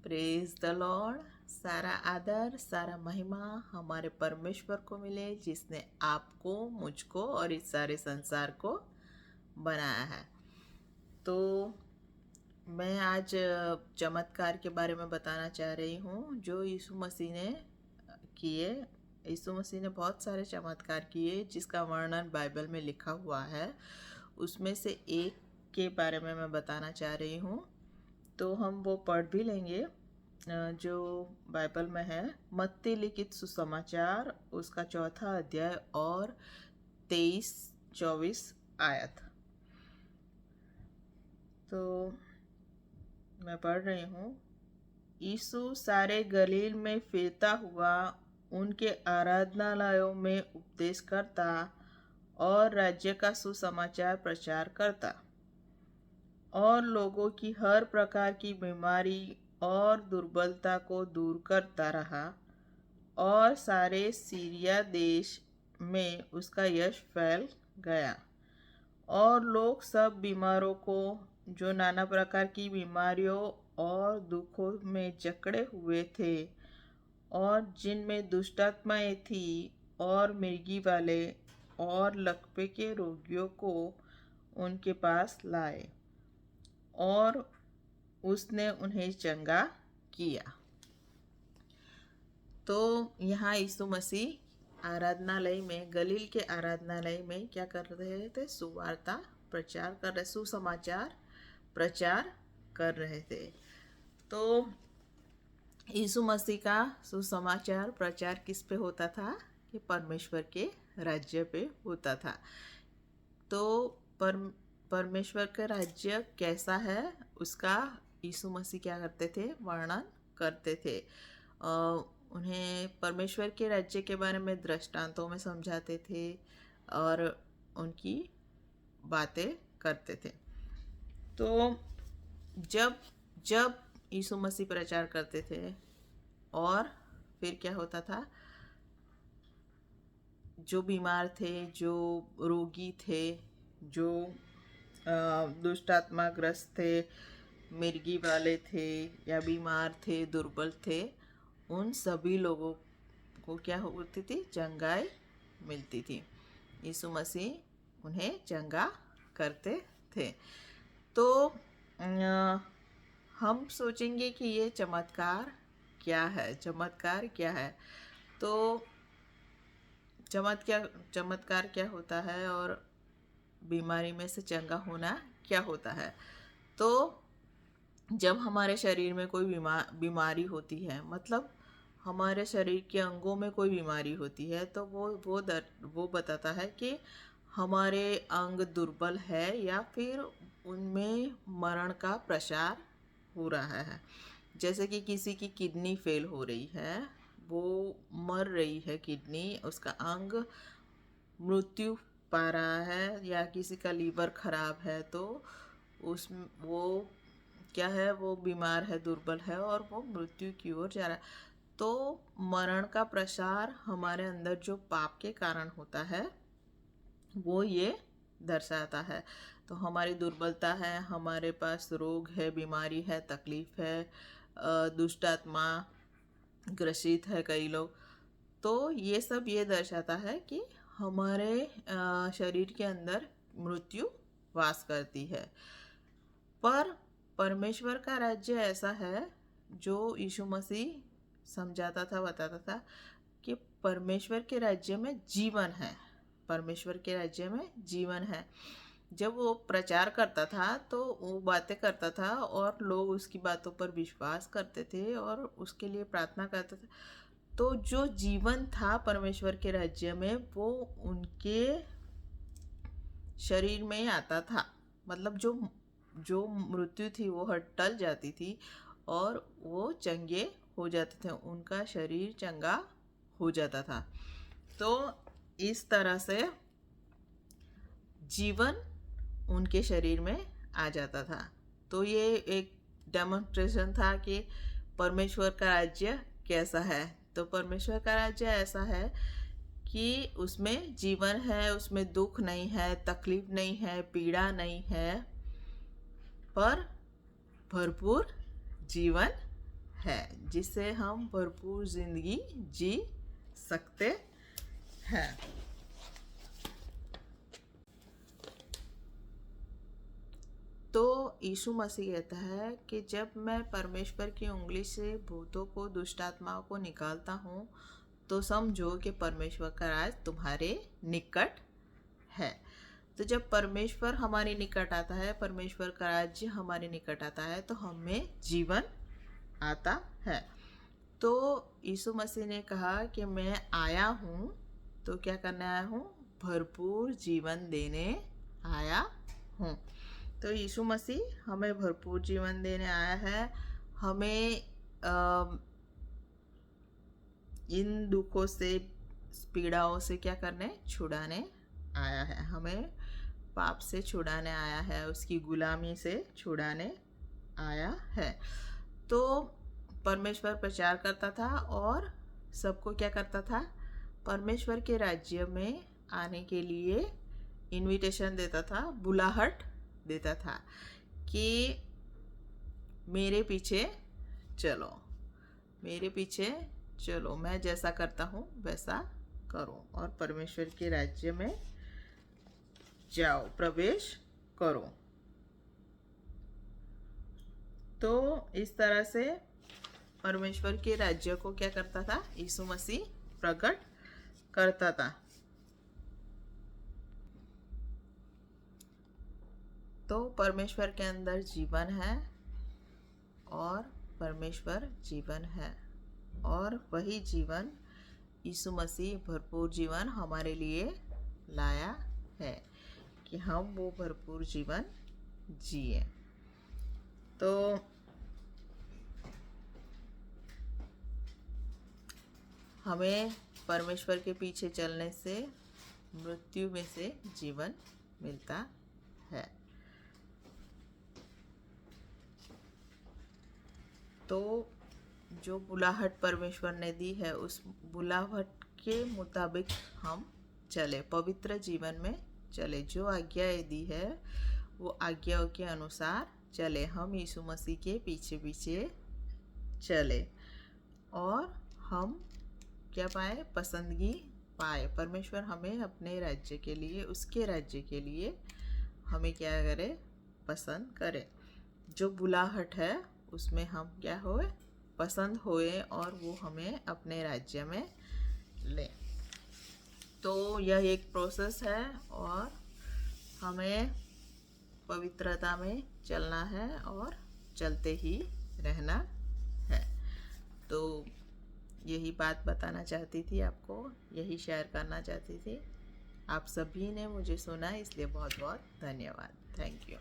Praise the Lord. सारा आदर सारा महिमा हमारे परमेश्वर को मिले जिसने आपको, मुझको और इस सारे संसार को बनाया है। तो मैं आज चमत्कार के बारे में बताना चाह रही हूँ जो यीशु मसीह ने किए। यीशु मसीह ने बहुत सारे चमत्कार किए जिसका वर्णन बाइबल में लिखा हुआ है। उसमें से एक के बारे में मैं बताना चाह रही हूँ। तो हम वो पढ़ भी लेंगे जो बाइबल में है। मत्ती लिखित सुसमाचार उसका 4 अध्याय और 23-24 आयत। तो मैं पढ़ रही हूँ। यीशु सारे गलील में फिरता हुआ उनके आराधनालयों में उपदेश करता और राज्य का सुसमाचार प्रचार करता और लोगों की हर प्रकार की बीमारी और दुर्बलता को दूर करता रहा और सारे सीरिया देश में उसका यश फैल गया। और लोग सब बीमारों को, जो नाना प्रकार की बीमारियों और दुखों में जकड़े हुए थे और जिनमें दुष्टात्माएं थी और मिर्गी वाले और लकवे के रोगियों को उनके पास लाए और उसने उन्हें चंगा किया। तो यहाँ यीशु मसीह आराधनालय में, गलील के आराधनालय में क्या कर रहे थे? सुवार्ता प्रचार कर रहे, सुसमाचार प्रचार कर रहे थे। तो यीशु मसीह का सुसमाचार प्रचार किस पे होता था? कि परमेश्वर के राज्य पे होता था। तो परमेश्वर का राज्य कैसा है उसका यीशु मसीह क्या करते थे? वर्णन करते थे। उन्हें परमेश्वर के राज्य के बारे में दृष्टांतों में समझाते थे और उनकी बातें करते थे। तो जब जब यीशु मसीह प्रचार करते थे और फिर क्या होता था? जो बीमार थे, जो रोगी थे, जो दुष्टात्माग्रस्त थे, मिर्गी वाले थे या बीमार थे, दुर्बल थे, उन सभी लोगों को क्या होती थी? चंगाई मिलती थी। यीशु मसीह उन्हें चंगा करते थे। तो हम सोचेंगे कि ये चमत्कार क्या है? चमत्कार क्या है? तो चमत्कार क्या होता है और बीमारी में से चंगा होना क्या होता है? तो जब हमारे शरीर में कोई बीमारी होती है, मतलब हमारे शरीर के अंगों में कोई बीमारी होती है, तो वो बताता है कि हमारे अंग दुर्बल है या फिर उनमें मरण का प्रसार हो रहा है। जैसे कि किसी की किडनी फेल हो रही है, वो मर रही है किडनी, उसका अंग मृत्यु पा रहा है, या किसी का लीवर खराब है तो वो क्या है? वो बीमार है, दुर्बल है और वो मृत्यु की ओर जा रहा है। तो मरण का प्रसार हमारे अंदर जो पाप के कारण होता है वो ये दर्शाता है। तो हमारी दुर्बलता है, हमारे पास रोग है, बीमारी है, तकलीफ है, दुष्ट आत्मा ग्रसित है कई लोग। तो ये सब ये दर्शाता है कि हमारे शरीर के अंदर मृत्यु वास करती है। पर परमेश्वर का राज्य ऐसा है जो यीशु मसीह समझाता था, बताता था कि परमेश्वर के राज्य में जीवन है। परमेश्वर के राज्य में जीवन है। जब वो प्रचार करता था तो वो बातें करता था और लोग उसकी बातों पर विश्वास करते थे और उसके लिए प्रार्थना करते थे। तो जो जीवन था परमेश्वर के राज्य में वो उनके शरीर में आता था। मतलब जो मृत्यु थी वो टल जाती थी और वो चंगे हो जाते थे, उनका शरीर चंगा हो जाता था। तो इस तरह से जीवन उनके शरीर में आ जाता था। तो ये एक डेमोन्स्ट्रेशन था कि परमेश्वर का राज्य कैसा है। तो परमेश्वर का राज्य ऐसा है कि उसमें जीवन है, उसमें दुख नहीं है, तकलीफ नहीं है, पीड़ा नहीं है, पर भरपूर जीवन है, जिससे हम भरपूर जिंदगी जी सकते हैं। तो यीशु मसीह कहता है कि जब मैं परमेश्वर की उंगली से भूतों को, दुष्ट आत्माओं को निकालता हूँ, तो समझो कि परमेश्वर का राज तुम्हारे निकट है। तो जब परमेश्वर हमारे निकट आता है, परमेश्वर का राज्य हमारे निकट आता है, तो हमें जीवन आता है। तो यीशु मसीह ने कहा कि मैं आया हूँ, तो क्या करने आया हूँ? भरपूर जीवन देने आया हूँ। तो यीशु मसीह हमें भरपूर जीवन देने आया है। हमें इन दुखों से, पीड़ाओं से क्या करने? छुड़ाने आया है। हमें पाप से छुड़ाने आया है, उसकी गुलामी से छुड़ाने आया है। तो परमेश्वर प्रचार करता था और सबको क्या करता था? परमेश्वर के राज्य में आने के लिए इनविटेशन देता था, बुलाहट देता था कि मेरे पीछे चलो, मेरे पीछे चलो, मैं जैसा करता हूँ वैसा करो और परमेश्वर के राज्य में जाओ, प्रवेश करो। तो इस तरह से परमेश्वर के राज्य को क्या करता था? यीशु मसीह प्रकट करता था। तो परमेश्वर के अंदर जीवन है और परमेश्वर जीवन है, और वही जीवन यीशु मसीह भरपूर जीवन हमारे लिए लाया है कि हम वो भरपूर जीवन जिए। तो हमें परमेश्वर के पीछे चलने से मृत्यु में से जीवन मिलता है। तो जो बुलाहट परमेश्वर ने दी है, उस बुलाहट के मुताबिक हम चले, पवित्र जीवन में चले। जो आज्ञाएं दी है वो आज्ञाओं के अनुसार चले। हम यीशु मसीह के पीछे पीछे चले और हम क्या पाए? पसंदगी पाए। परमेश्वर हमें अपने राज्य के लिए, उसके राज्य के लिए हमें क्या करे? पसंद करे। जो बुलाहट है उसमें हम क्या होए? पसंद होए और वो हमें अपने राज्य में ले। तो यह एक प्रोसेस है और हमें पवित्रता में चलना है और चलते ही रहना है। तो यही बात बताना चाहती थी आपको, यही शेयर करना चाहती थी। आप सभी ने मुझे सुना, इसलिए बहुत बहुत धन्यवाद। Thank you.